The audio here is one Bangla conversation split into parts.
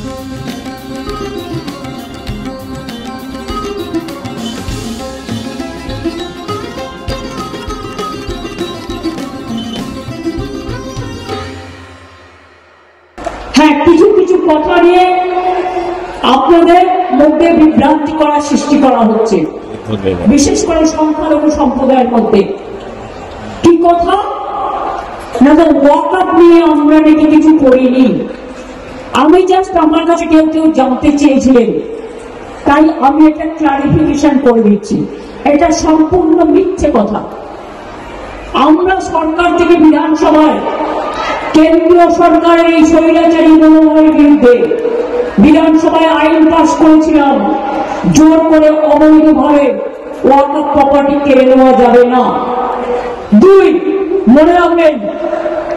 হ্যাঁ, কিছু কিছু কথা নিয়ে আপনাদের মধ্যে বিভ্রান্তি করার সৃষ্টি করা হচ্ছে, বিশেষ করে সংখ্যালঘু সম্প্রদায়ের মধ্যে। কি কথা না, ওয়াকআপ নিয়ে আমরা নাকি কিছু করিনি। আমি জাস্ট আমার কাছে কেউ কেউ জানতে চেয়েছিলেন, তাই আমি এটা ক্লারিফিকেশন করে দিচ্ছি। এটা সম্পূর্ণ মিথ্যে কথা। আমরা সরকার থেকে বিধানসভায় কেন্দ্রীয় সরকারের এই স্বৈরাচারী মনোভাবের বিরুদ্ধে বিধানসভায় আইন পাস করেছিলাম, জোর করে অবৈধভাবে ওয়াকফ প্রপার্টি কেড়ে নেওয়া যাবে না। দুই, মনে রাখবেন,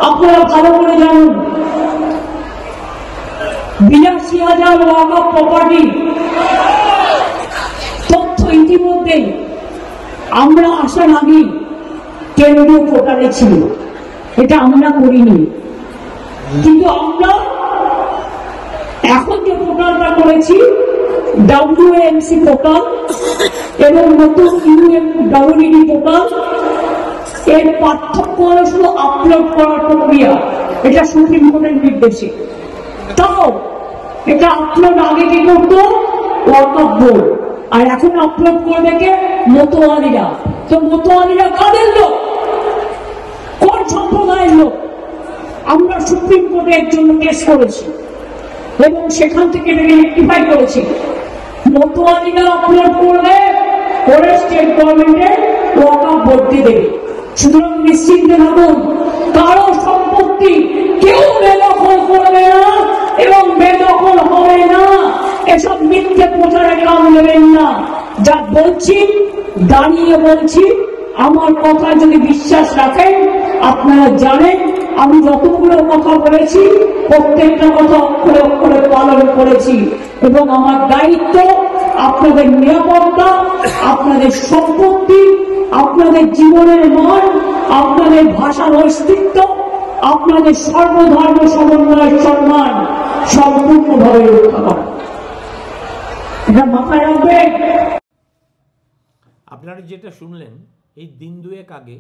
আপনারা ভালো করে জানুন, 82,000 ওয়াকফ প্রপার্টি তথ্য ইতিমধ্যে আমরা আসার আগে কেন্দ্রীয় পোর্টালে ছিল। এটা আমরা করিনি, কিন্তু আমরা এখন যে পোর্টালটা করেছি WAMC পোর্টাল এবং নতুন UMWD পোর্টাল, এর পার্থক্য হল শুধু আপলোড করার প্রক্রিয়া। এটা সুপ্রিম কোর্টের নির্দেশে। তাও এটা আপলোড আগে কি করতো ওয়াকফ বোর্ড, আর এখন আপলোড করবে কে? মতোয়ালিরা। তো মতোয়ালিরা কাদের লোক? কোন সম্প্রদায়ের লোক? আমরা সুপ্রিম কোর্টে এর জন্য কেস করেছি এবং সেখান থেকে রেকটিফাই করেছি। মতোয়ালিরা আপলোড করবে, পরে স্টেট গভর্নমেন্টে ওয়াকফ বোর্ড দিয়ে দেবে। সুতরাং নিশ্চিন্তে থাকুন, কারো সম্পত্তি কেউ বেদখল করবে না এবং বেদখল হবে না। এসব মিথ্যে প্রচারে কাম নেবেন না। যা বলছি দাঁড়িয়ে বলছি, আমার কথা যদি বিশ্বাস রাখেন, আপনারা জানেন আমি যতগুলো কথা বলেছি প্রত্যেকটা কথা অক্ষরে অক্ষরে পালন করেছি এবং আমার দায়িত্ব আপনাদের নিরাপত্তা, আপনাদের সম্পত্তি, আপনাদের জীবনের মান, আপনাদের ভাষার অস্তিত্ব, আপনাদের সর্বধর্ম সমন্বয়ের সম্মান সম্পূর্ণভাবে রক্ষা করা। এটা মাথায় রাখবেন। আপনারা যেটা শুনলেন, এই দিন দুয়েক আগে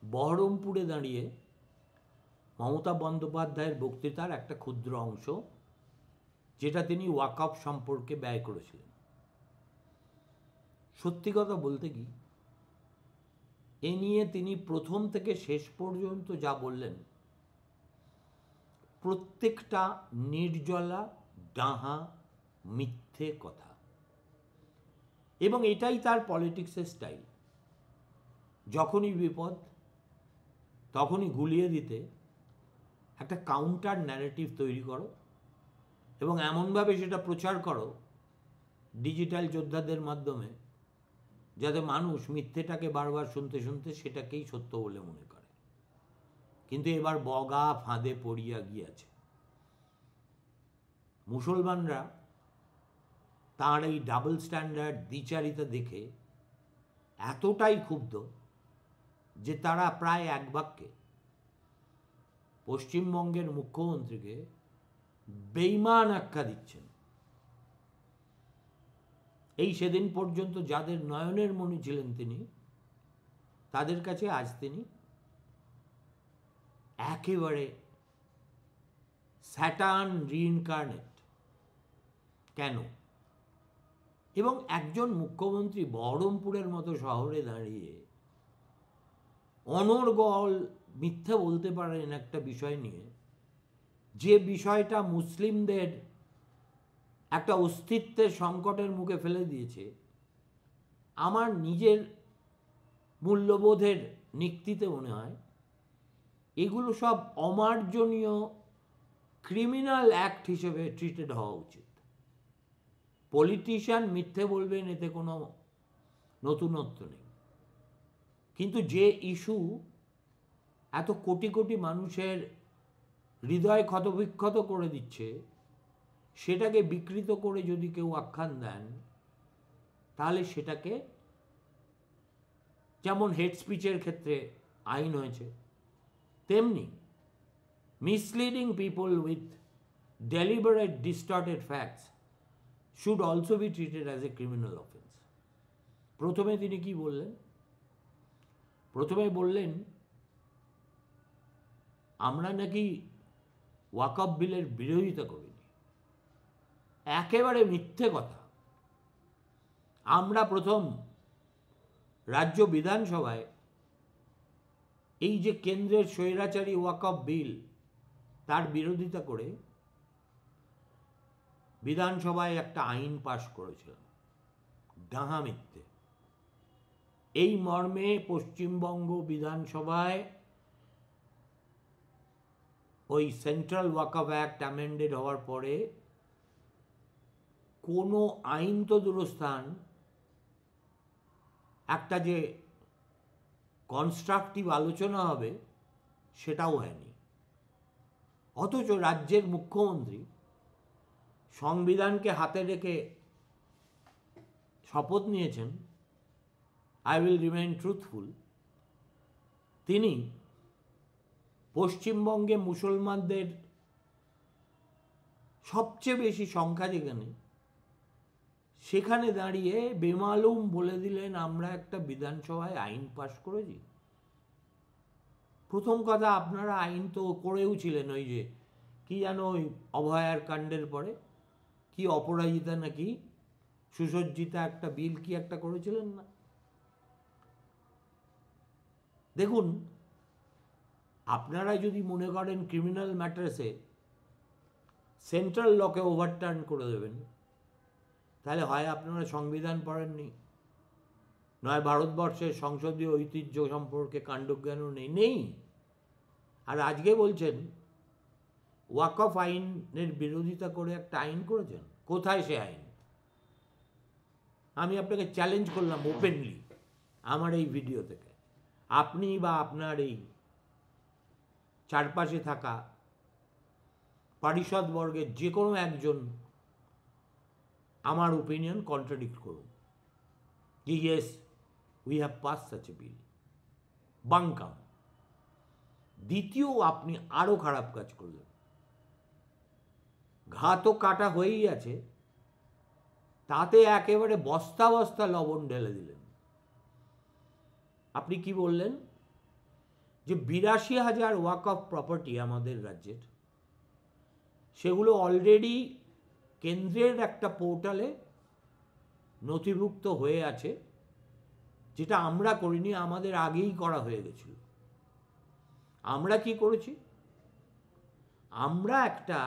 বহরমপুরে দাঁড়িয়ে মমতা বন্দ্যোপাধ্যায়ের বক্তৃতার একটা ক্ষুদ্র অংশ, যেটা তিনি ওয়াকফ সম্পর্কে ব্যয় করেছিলেন। সত্যি কথা বলতে কি, এ নিয়ে তিনি প্রথম থেকে শেষ পর্যন্ত যা বললেন, প্রত্যেকটা নির্জলা ডাহা মিথ্যে কথা, এবং এটাই তার পলিটিক্সের স্টাইল। যখনই বিপদ তখনই গুলিয়ে দিতে একটা কাউন্টার ন্যারেটিভ তৈরি করো এবং এমনভাবে সেটা প্রচার করো ডিজিটাল যোদ্ধাদের মাধ্যমে, যাতে মানুষ মিথ্যেটাকে বারবার শুনতে শুনতে সেটাকেই সত্য বলে মনে করে। কিন্তু এবার বগা ফাঁদে পড়িয়া গিয়াছে। মুসলমানরা তার এই ডাবল স্ট্যান্ডার্ড দ্বিচারিতা দেখে এতটাই ক্ষুব্ধ যে তারা প্রায় এক বাক্যে পশ্চিমবঙ্গের মুখ্যমন্ত্রীকে বেঈমান আখ্যা দিচ্ছেন। এই সেদিন পর্যন্ত যাদের নয়নের মণি ছিলেন তিনি, তাদের কাছে আজ তিনি একেবারে স্যাটার্ন রিইনকার্নেট। কেন? এবং একজন মুখ্যমন্ত্রী বহরমপুরের মতো শহরে দাঁড়িয়ে অনর্গল মিথ্যে বলতে পারেন একটা বিষয় নিয়ে, যে বিষয়টা মুসলিমদের একটা অস্তিত্বের সংকটের মুখে ফেলে দিয়েছে। আমার নিজের মূল্যবোধের নিক্তিতে মনে হয় এগুলো সব অমার্জনীয় ক্রিমিনাল অ্যাক্ট হিসেবে ট্রিটেড হওয়া উচিত। পলিটিশিয়ান মিথ্যে বলবেন, এতে কোনো নতুনত্ব নেই, কিন্তু যে ইস্যু এত কোটি কোটি মানুষের হৃদয় ক্ষতবিক্ষত করে দিচ্ছে, সেটাকে বিকৃত করে যদি কেউ আখ্যান দেন, তাহলে সেটাকে, যেমন হেড স্পিচের ক্ষেত্রে আইন হয়েছে, তেমনি misleading people with deliberate distorted facts should also be treated as a criminal offense. প্রথমে তিনি কি বললেন? প্রথমে বললেন আমরা নাকি ওয়াকফ বিলের বিরোধিতা করিনি। একেবারে মিথ্যে কথা। আমরা প্রথম রাজ্য বিধানসভায় এই যে কেন্দ্রের স্বৈরাচারী ওয়াকফ বিল তার বিরোধিতা করে বিধানসভায় একটা আইন পাশ করেছিলাম। ডাহা মিথ্যে। এই মর্মে পশ্চিমবঙ্গ বিধানসভায় ওই সেন্ট্রাল ওয়াকফ অ্যাক্ট অ্যামেন্ডেড হওয়ার পরে কোনো আইন তো দূরস্থান, একটা যে কনস্ট্রাকটিভ আলোচনা হবে সেটাও হয়নি। অথচ রাজ্যের মুখ্যমন্ত্রী সংবিধানকে হাতে রেখে শপথ নিয়েছেন, আই উইল রিমেইন ট্রুথফুল। তিনি পশ্চিমবঙ্গে মুসলমানদের সবচেয়ে বেশি সংখ্যা যেখানে, সেখানে দাঁড়িয়ে বেমালুম বলে দিলেন আমরা একটা বিধানসভায় আইন পাশ করেছি। প্রথম কথা, আপনারা আইন তো করেও ছিলেন, ওই যে কি জানো ওই অভয়ার কাণ্ডের পরে কি অপরাজিতা নাকি সুসজ্জিতা একটা বিল কি একটা করেছিলেন না? দেখুন, আপনারা যদি মনে করেন ক্রিমিনাল ম্যাটার্সে সেন্ট্রাল লকে ওভারটার্ন করে দেবেন, তাহলে হয় আপনারা সংবিধান পড়েননি, নয় ভারতবর্ষের সংসদীয় ঐতিহ্য সম্পর্কে কাণ্ডজ্ঞানও নেই। আর আজকে বলছেন ওয়াকফ আইনের বিরোধিতা করে একটা আইন করেছেন। কোথায় সে আইন? আমি আপনাকে চ্যালেঞ্জ করলাম ওপেনলি আমার এই ভিডিও থেকে, আপনি বা আপনার এই চারপাশে থাকা পারিষদবর্গের যে কোনো একজন আমার ওপিনিয়ন কন্ট্রাডিক্ট করুন যে yes we have pass such a bill. Bunkum. দ্বিতীয়, আপনি আরও খারাপ কাজ করলেন। ঘা তো কাটা হয়েই আছে, তাতে একেবারে বস্তা বস্তা লবণ ঢেলে দিলেন। আপনি কি বললেন যে ৮২,০০০ ওয়াকফ প্রপার্টি আমাদের রাজ্যের, সেগুলো অলরেডি কেন্দ্রের একটা পোর্টালে নথিভুক্ত হয়ে আছে, যেটা আমরা করিনি, আমাদের আগেই করা হয়ে গেছিল। আমরা কি করেছি? আমরা একটা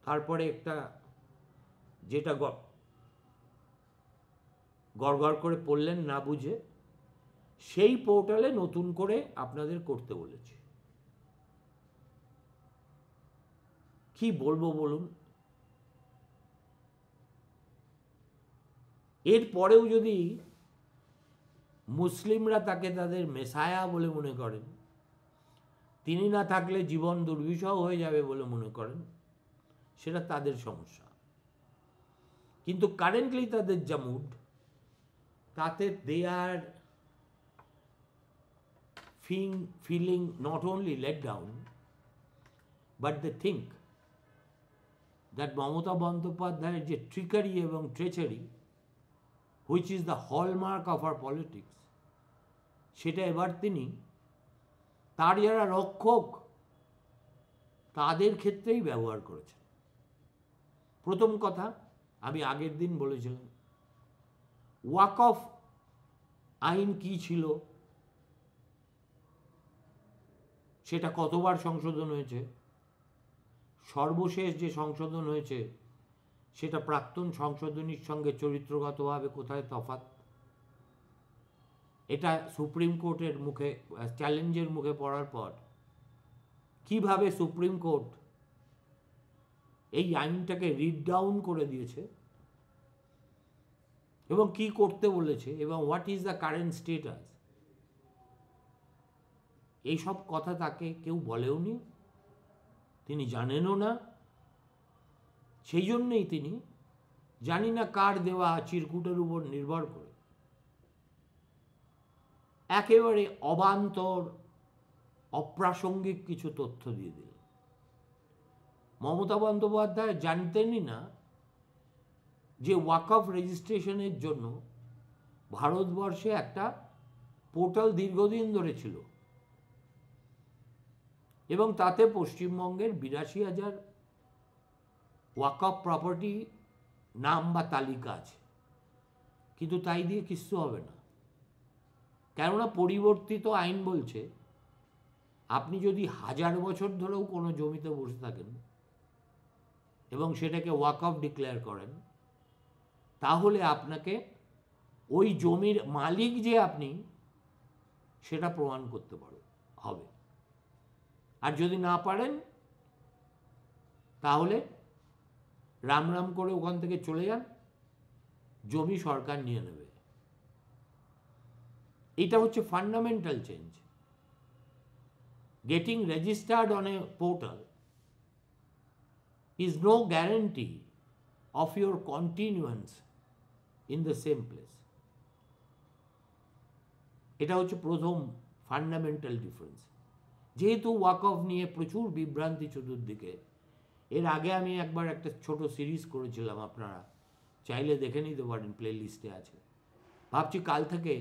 তারপরে একটা যেটা গড়গড় করে পড়লেন না বুঝে, সেই পোর্টালে নতুন করে আপনাদের করতে বলেছি। কি বলবো বলুন? এরপরেও যদি মুসলিমরা তাকে তাদের মেসায়া বলে মনে করেন, তিনি না থাকলে জীবন দুর্বিষহ হয়ে যাবে বলে মনে করেন, সেটা তাদের সমস্যা। কিন্তু কারেন্টলি তাদের যা মুড, তাতে দে আর feeling not only let down, but they think that Mamata বন্দ্যোপাধ্যায়ের যে ট্রিকারি এবং ট্রেচারি, which is the hallmark of our politics, সেটা এবার তিনি তার যারা রক্ষক তাদের ক্ষেত্রেই ব্যবহার করেছেন। প্রথম কথা, আমি আগের দিন বলেছিলাম ওয়াকফ আইন কি ছিল, সেটা কতবার সংশোধন হয়েছে। সর্বশেষ যে সংশোধন হয়েছে সেটা প্রাক্তন সংশোধনীর সঙ্গে চরিত্রগতভাবে কোথায় তফাৎ, এটা সুপ্রিম কোর্টের মুখে চ্যালেঞ্জের মুখে পড়ার পর কিভাবে সুপ্রিম কোর্ট এই আইনটাকে রিড ডাউন করে দিয়েছে এবং কি করতে বলেছে এবং what is the current status, এইসব কথা তাকে কেউ বলেওনি, তিনি জানেনও না। সেই জন্যেই তিনি জানি না কার দেওয়া চিরকুটের উপর নির্ভর করে একেবারে অবান্তর অপ্রাসঙ্গিক কিছু তথ্য দিয়ে দিলেন। মমতা বন্দ্যোপাধ্যায় জানতেনই না যে ওয়াকফ রেজিস্ট্রেশনের জন্য ভারতবর্ষে একটা পোর্টাল দীর্ঘদিন ধরে ছিল এবং তাতে পশ্চিমবঙ্গের 82,000 ওয়াকফ প্রপার্টি নাম বা তালিকা আছে, কিন্তু তাই দিয়ে কিছু হবে না। কেননা পরিবর্তিত আইন বলছে আপনি যদি 1000 বছর ধরেও কোনো জমিতে বসে থাকেন এবং সেটাকে ওয়াকফ ডিক্লেয়ার করেন, তাহলে আপনাকে ওই জমির মালিক যে আপনি সেটা প্রমাণ করতে হবে। আর যদি না পারেন তাহলে রাম রাম করে ওখান থেকে চলে যান, জমি সরকার নিয়ে নেবে। এটা হচ্ছে fundamental change. Getting registered on a portal is no guarantee of your continuance in the same place. এটা হচ্ছে প্রথম ফান্ডামেন্টাল ডিফারেন্স। যেহেতু ওয়াকফ নিয়ে প্রচুর বিভ্রান্তি চতুর্দিকে, এর আগে আমি একবার একটা ছোট সিরিজ করেছিলাম, আপনারা চাইলে দেখে নিতে পারেন, প্লে লিস্টে আছে। ভাবছি কাল থেকে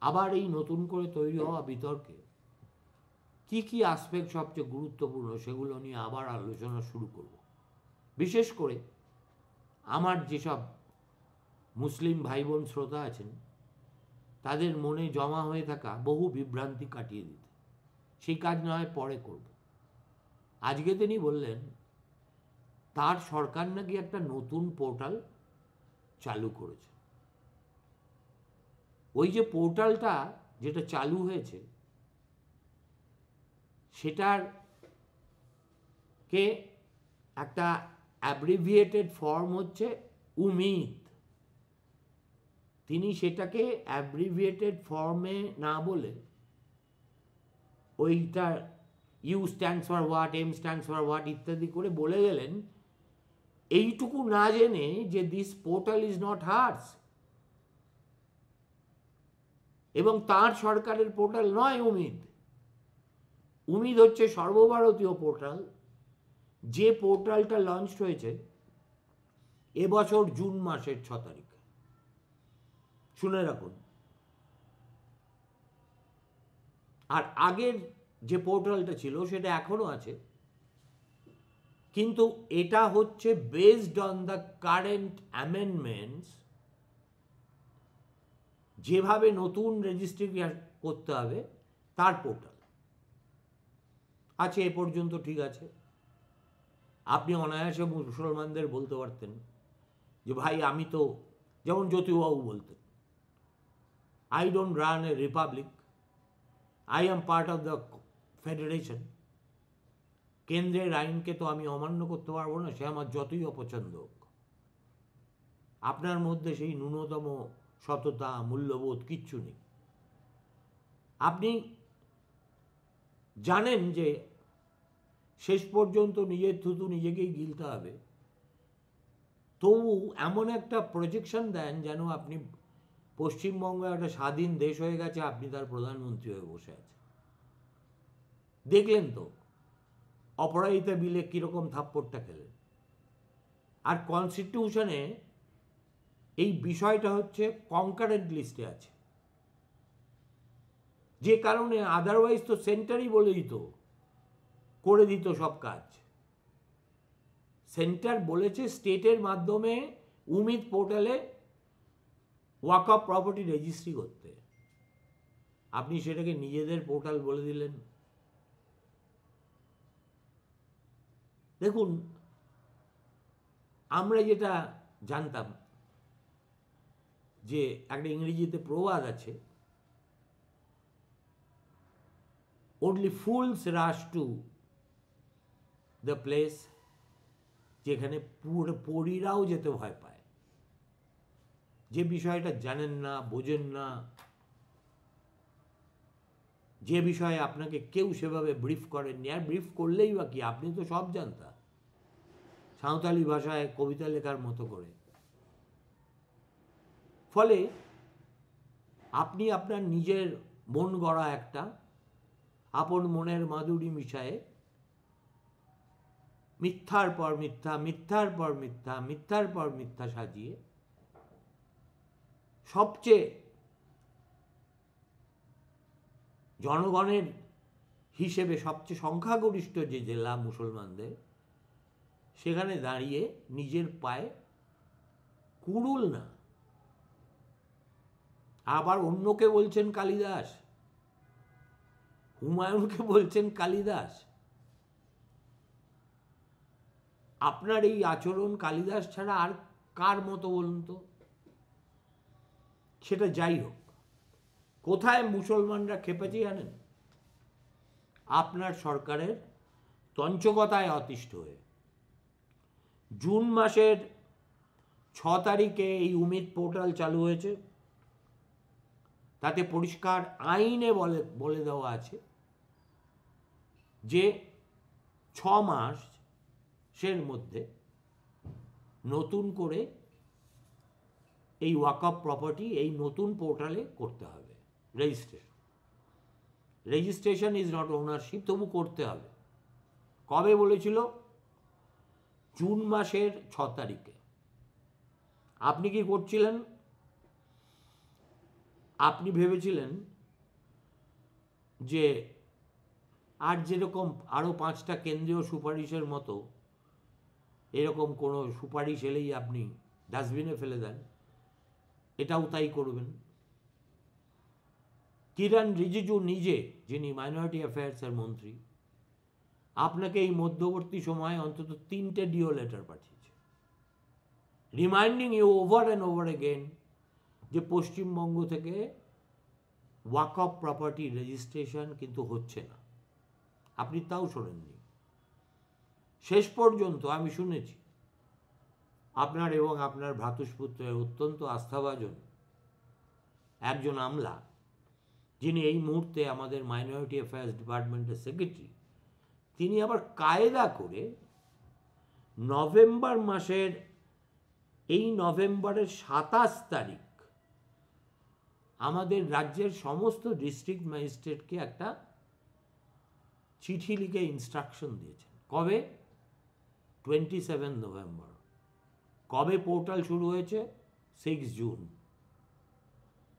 আবার এই নতুন করে তৈরি হওয়া বিতর্কে কি কি আসপেক্ট সবচেয়ে গুরুত্বপূর্ণ সেগুলো নিয়ে আবার আলোচনা শুরু করব। বিশেষ করে আমার যেসব মুসলিম ভাই বোন শ্রোতা আছেন তাদের মনে জমা হয়ে থাকা বহু বিভ্রান্তি কাটিয়ে দিতে। সেই কাজ না হয় পরে করব। আজকে তিনি বললেন তার সরকার নাকি একটা নতুন পোর্টাল চালু করেছে। ওই যে পোর্টালটা যেটা চালু হয়েছে সেটার কে একটা অ্যাব্রিভিয়েটেড ফর্ম হচ্ছে উমিদ। তিনি সেটাকে অ্যাব্রিভিয়েটেড ফর্মে না বলে ওইটা U stands for what, M stands for what ইত্যাদি করে বলে গেলেন, এইটুকু না জেনে যে this portal is not hers এবং তার সরকারের পোর্টাল নয় উমিদ। উমিদ হচ্ছে সর্বভারতীয় পোর্টাল, যে পোর্টালটা লঞ্চ হয়েছে এবছর জুন মাসের 6 তারিখ। শুনে রাখুন। আর আগের যে পোর্টালটা ছিল সেটা এখনো আছে, কিন্তু এটা হচ্ছে based on the current amendments, যেভাবে নতুন রেজিস্ট্রি করতে হবে তার পোর্টাল আছে। এ পর্যন্ত ঠিক আছে। আপনি অনায়াসে মুসলমানদের বলতে পারতেন যে ভাই আমি তো, যেমন জ্যোতিবাবু বলতেন, I don't run A Republic, I am part of the federation. কেন্দ্রের আইনকে তো আমি অমান্য করতে পারবো না, সে আমার যতই অপছন্দ হোক। আপনার মধ্যে সেই ন্যূনতম সততা, মূল্যবোধ কিচ্ছু নেই। আপনি জানেন যে শেষ পর্যন্ত নিজের থুতু নিজেকেই গিলতে হবে, তবু এমন একটা প্রজেকশন দেন যেন আপনি পশ্চিমবঙ্গ একটা স্বাধীন দেশ হয়ে গেছে, আপনি তার প্রধানমন্ত্রী হয়ে বসে আছেন। দেখলেন তো অপরাজিতা বিলে কীরকম থাপ্পড়টা খেলেন। আর কনস্টিটিউশনে এই বিষয়টা হচ্ছে কনকারেন্ট লিস্টে আছে, যে কারণে আদারওয়াইজ তো সেন্টারই বলে দিত, করে দিত সব কাজ। সেন্টার বলেছে স্টেটের মাধ্যমে উমিদ পোর্টালে ওয়াকফ প্রপার্টি রেজিস্ট্রি করতে। আপনি সেটাকে নিজেদের পোর্টাল বলে দিলেন। দেখুন, আমরা যেটা জানতাম যে একটা ইংরেজিতে প্রবাদ আছে, only fools rush to the place, যেখানে পরীরাও যেতে ভয় পায়। যে বিষয়টা জানেন না, বোঝেন না, যে বিষয়ে আপনাকে কেউ সেভাবে ব্রিফ করেননি, আর ব্রিফ করলেই বা কি, আপনি তো সব জানতা, সাঁওতালি ভাষায় কবিতা লেখার মতো করে। ফলে আপনি আপনার নিজের মন গড়া একটা আপন মনের মাধুরী মিশায়ে মিথ্যার পর মিথ্যা, মিথ্যার পর মিথ্যা, মিথ্যার পর মিথ্যা সাজিয়ে সবচেয়ে জনগণের হিসেবে সবচেয়ে সংখ্যাগরিষ্ঠ যে জেলা মুসলমানদের, সেখানে দাঁড়িয়ে নিজের পায়ে কুড়ুল না, আবার অন্যকে বলছেন কালিদাস, হুমায়ুনকে বলছেন কালিদাস। আপনার এই আচরণ কালিদাস ছাড়া আর কার মতো বলুন তো? সেটা যাই হোক, কোথায় মুসলমানরা খেপেছে জানেন? আপনার সরকারের তঞ্চকতায় অতিষ্ঠ হয়ে। জুন মাসের 6 তারিখে এই উমিদ পোর্টাল চালু হয়েছে। তাতে পরিষ্কার আইনে বলে দেওয়া আছে যে 6 মাসের মধ্যে নতুন করে এই ওয়াকফ প্রপার্টি এই নতুন পোর্টালে করতে হবে registration. Registration is not ownership, তবু করতে হবে। কবে বলেছিল? জুন মাসের 6 তারিখে। আপনি কি করছিলেন? আপনি ভেবেছিলেন যে আর যেরকম আরও 5টা কেন্দ্রীয় সুপারিশের মতো এরকম কোনো সুপারিশ এলেই আপনি ডাস্টবিনে ফেলে দেন, এটাও তাই করবেন। কিরণ রিজিজু নিজে, যিনি মাইনরিটি অ্যাফেয়ার্সের মন্ত্রী, আপনাকে এই মধ্যবর্তী সময়ে অন্তত 3টে ডিও লেটার পাঠিয়েছে, reminding you over and over again যে পশ্চিমবঙ্গ থেকে ওয়াকফ প্রপার্টি রেজিস্ট্রেশন কিন্তু হচ্ছে না। আপনি তাও শোনেননি। শেষ পর্যন্ত আমি শুনেছি আপনার এবং আপনার ভ্রাতুষ্পুত্রের অত্যন্ত আস্থাভাজন একজন আমলা, যিনি এই মুহূর্তে আমাদের মাইনরিটি অ্যাফেয়ার্স ডিপার্টমেন্টের সেক্রেটারি, তিনি আবার কায়দা করে নভেম্বর মাসের এই নভেম্বরের 27 তারিখ আমাদের রাজ্যের সমস্ত ডিস্ট্রিক্ট ম্যাজিস্ট্রেটকে একটা চিঠি লিখে ইনস্ট্রাকশন দিয়েছেন। কবে? 27 নভেম্বর। কবে পোর্টাল শুরু হয়েছে? 6 June.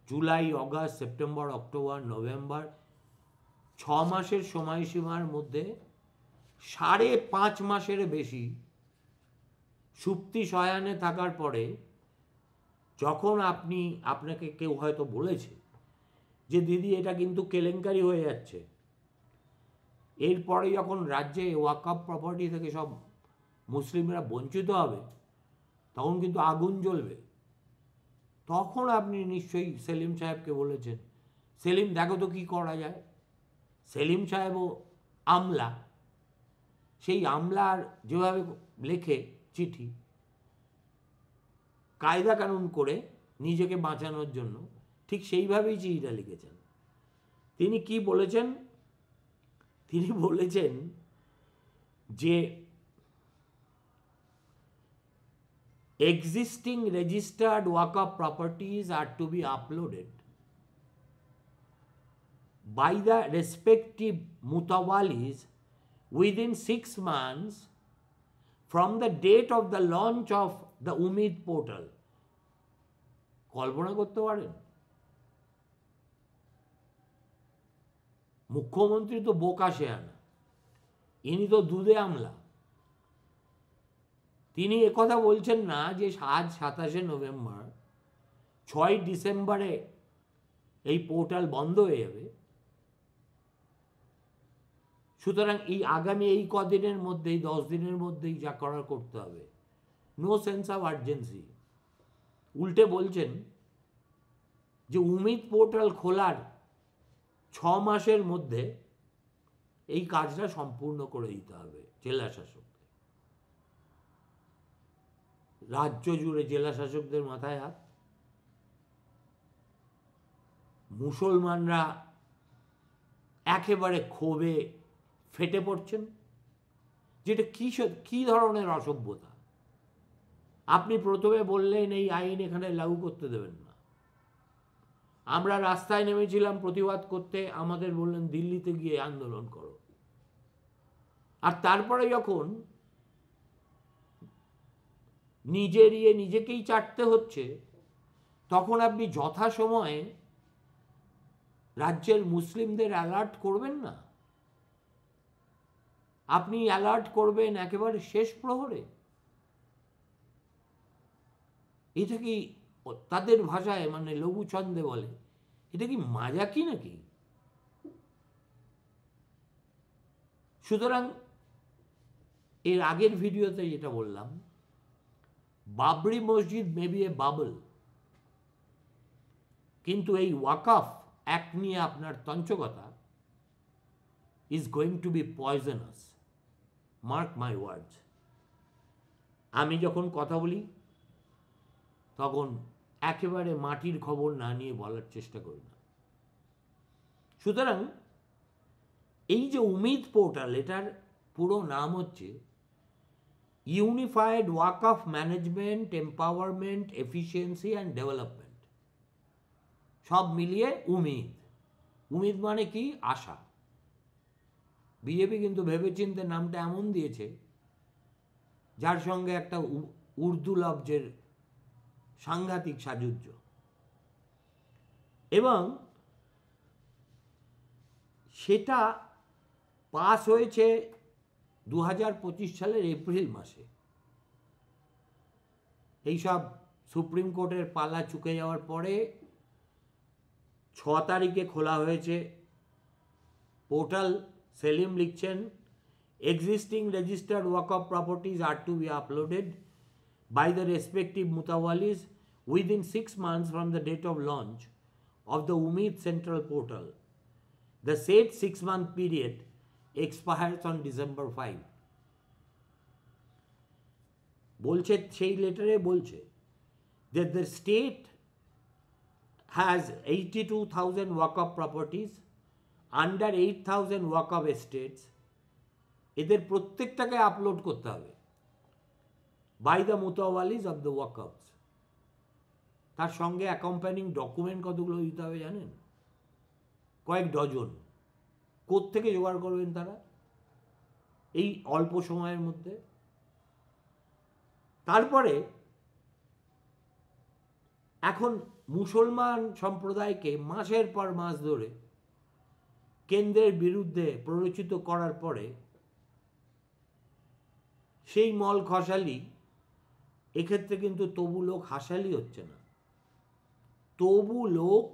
July, August, September, October, November, 6 মাসের সময়সীমার মধ্যে 5.5 মাসের বেশি সুপ্তি শয়ানে থাকার পরে যখন আপনাকে কেউ হয়তো বলেছে যে দিদি এটা কিন্তু কেলেঙ্কারি হয়ে যাচ্ছে, এরপরে যখন রাজ্যে ওয়াকফ প্রপার্টি থেকে সব মুসলিমরা বঞ্চিত হবে, তখন কিন্তু আগুন জ্বলবে। তখন আপনি নিশ্চয়ই সেলিম সাহেবকে বলেছেন, সেলিম দেখো তো কী করা যায়। সেলিম সাহেবও আমলা, সেই আমলার যেভাবে লেখে চিঠি কায়দা কানুন করে নিজেকে বাঁচানোর জন্য, ঠিক সেইভাবেই চিঠিটা লিখেছেন। তিনি কি বলেছেন? তিনি বলেছেন যে existing registered Waqf properties are to be uploaded by the respective mutawalis within 6 months from the date of the launch of the Umid portal. কল্পনা করতে পারেন? মুখ্যমন্ত্রী তো বোকা শেয়ানা, ইনি তো দুধে আমলা। তিনি একথা বলছেন না যে আজ 27 নভেম্বর, 6 ডিসেম্বরে এই পোর্টাল বন্ধ হয়ে যাবে, সুতরাং এই আগামী এই কদিনের মধ্যেই, 10 দিনের মধ্যেই যা করার করতে হবে। No sense of urgency. উল্টে বলছেন যে উমিদ পোর্টাল খোলার 6 মাসের মধ্যে এই কাজটা সম্পূর্ণ করে দিতে হবে জেলা শাসক। রাজ্য জুড়ে জেলা শাসকদের মাথায় হাত। মুসলমানরা একেবারে ক্ষোভে ফেটে পড়ছেন, যেটা কি ধরনের অসভ্যতা। আপনি প্রথমে বললেন এই আইন এখানে লাগু করতে দেবেন না, আমরা রাস্তায় নেমেছিলাম প্রতিবাদ করতে, আমাদের বললেন দিল্লিতে গিয়ে আন্দোলন করো। আর তারপরে যখন নিজেকেই চাটতে হচ্ছে, তখন আপনি যথাসময়ে রাজ্যের মুসলিমদের অ্যালার্ট করবেন না? আপনি অ্যালার্ট করবেন একেবারে শেষ প্রহরে? এটা কি তাদের ভাষায় মানে লঘু ছন্দে বলে, এটা কি মাজাকি নাকি? সুতরাং এর আগের ভিডিওতে যেটা বললাম, বাবরি মসজিদ মে বি এ বাবল, কিন্তু এই ওয়াকফ অ্যাক্ট নিয়ে আপনার তঞ্চকতা is going to be poisonous, mark my words. আমি যখন কথা বলি তখন একেবারে মাটির খবর না নিয়ে বলার চেষ্টা করি না। সুতরাং এই যে উমিদ পোর্টাল, এটার পুরো নাম হচ্ছে unified Waqf management, empowerment, efficiency and development, সব মিলিয়ে উমিদ। উমিদ মানে কি? আশা। বিজেপি কিন্তু ভেবেচিন্তে নামটা এমন দিয়েছে যার সঙ্গে একটা উর্দু লফজের সাংঘাতিক সাযুজ্য। এবং সেটা পাস হয়েছে 2025 সালের এপ্রিল মাসে। এইসব সুপ্রিম কোর্টের পালা চুকে যাওয়ার পরে 6 তারিখে খোলা হয়েছে পোর্টাল। সেলিম লিখছেন, existing registered Waqf properties are to be uploaded by the respective mutawalis within 6 months from the date of launch of the Umeed Central Portal. The said 6-month period expires on December 5. বলছে, সেই লেটারে বলছে that the state has 82,000 Waqf properties under 8,000 Waqf estates. এদের প্রত্যেকটাকে আপলোড করতে হবে by the mutawalis of the Waqfs. তার সঙ্গে অ্যাকম্পানিং ডকুমেন্ট কতগুলো দিতে হবে জানেন? কয়েক ডজন। কোত্থেকে জোগাড় করবেন তারা এই অল্প সময়ের মধ্যে? তারপরে এখন মুসলমান সম্প্রদায়কে মাসের পর মাস ধরে কেন্দ্রের বিরুদ্ধে প্ররোচিত করার পরে সেই মল খসালি, এক্ষেত্রে কিন্তু তবু লোক হাসালি হচ্ছে না, তবু লোক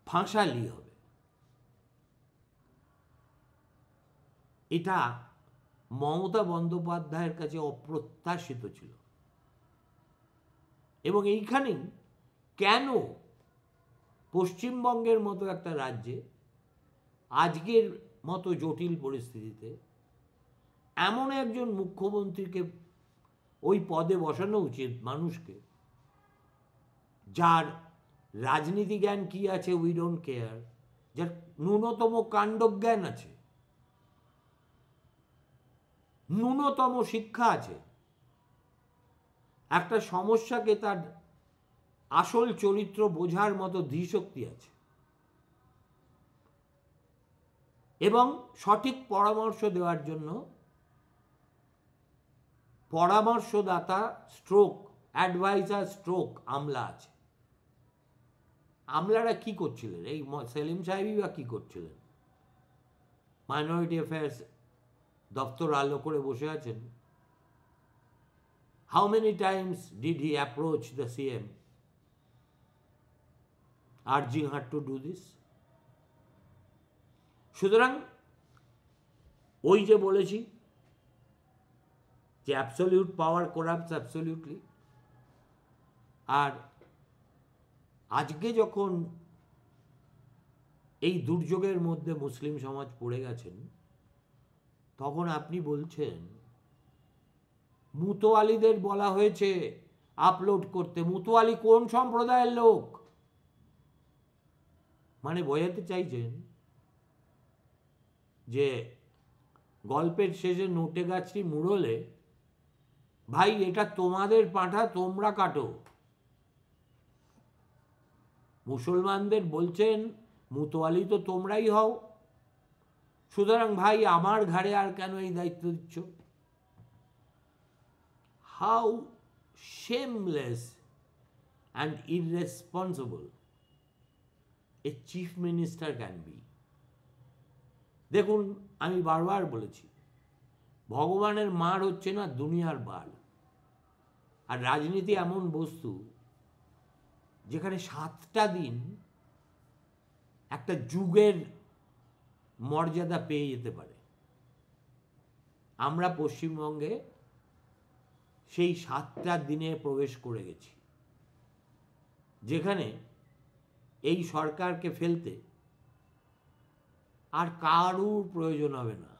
ফাঁসালি হবে। এটা মমতা বন্দ্যোপাধ্যায়ের কাছে অপ্রত্যাশিত ছিল। এবং এইখানেই কেন পশ্চিমবঙ্গের মতো একটা রাজ্যে আজকের মতো জটিল পরিস্থিতিতে এমন একজন মুখ্যমন্ত্রীকে ওই পদে বসানো উচিত মানুষকে, যার রাজনীতি জ্ঞান কি আছে উই ডোন্ট কেয়ার, যার ন্যূনতম কাণ্ডজ্ঞান আছে, ন্যূনতম শিক্ষা আছে, একটা সমস্যাকে তার আসল চরিত্র বোঝার মতো ধীশক্তি আছে, এবং সঠিক পরামর্শ দেওয়ার জন্য পরামর্শদাতা স্ট্রোক অ্যাডভাইজার স্ট্রোক আমলা আছে। আমলারা কি করছিলেন? এই সেলিম সাহেবই বা কি করছিলেন? মাইনরিটি অ্যাফেয়ার্স দপ্তর আলো করে বসে আছেন। How many Times did he approach the CM urging her to do this? সুতরাং ওই যে বলেছি যে অ্যাবসলিউট পাওয়ার করাপ্টস অ্যাবসলিউটলি। আর আজকে যখন এই দুর্যোগের মধ্যে মুসলিম সমাজ পড়ে গেছেন, তখন আপনি বলছেন মুতোয়ালিদের বলা হয়েছে আপলোড করতে। মুতোয়ালি কোন সম্প্রদায়ের লোক? মানে বোঝাতে চাইছেন যে গল্পের শেষে নোটে গাছটি মুড়লে, ভাই এটা তোমাদের পাঁঠা, তোমরা কাটো। মুসলমানদের বলছেন মুতোয়ালি তো তোমরাই হও, সুতরাং ভাই আমার ঘাড়ে আর কেন এই দায়িত্ব দিচ্ছ? how shameless and irresponsible a chief minister can be. দেখুন, আমি বারবার বলেছি, ভগবানের মার হচ্ছে না দুনিয়ার বার। আর রাজনীতি এমন বস্তু যেখানে 7টা দিন একটা যুগের মর্যাদা পেয়ে যেতে পারে। আমরা পশ্চিমবঙ্গে সেই 7টা দিনে প্রবেশ করে গেছি, যেখানে এই সরকারকে ফেলতে আর কারুর প্রয়োজন হবে না।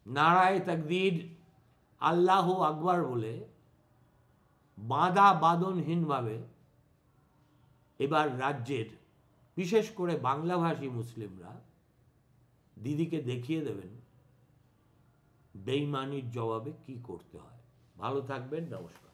নারায়ে তাকবীর, আল্লাহু আকবার বলে বাঁধা বাঁধনহীনভাবে এবার রাজ্যের বিশেষ করে বাংলাভাষী মুসলিমরা দিদিকে দেখিয়ে দেবেন বেঈমানির জবাবে কি করতে হয়। ভালো থাকবেন, নমস্কার।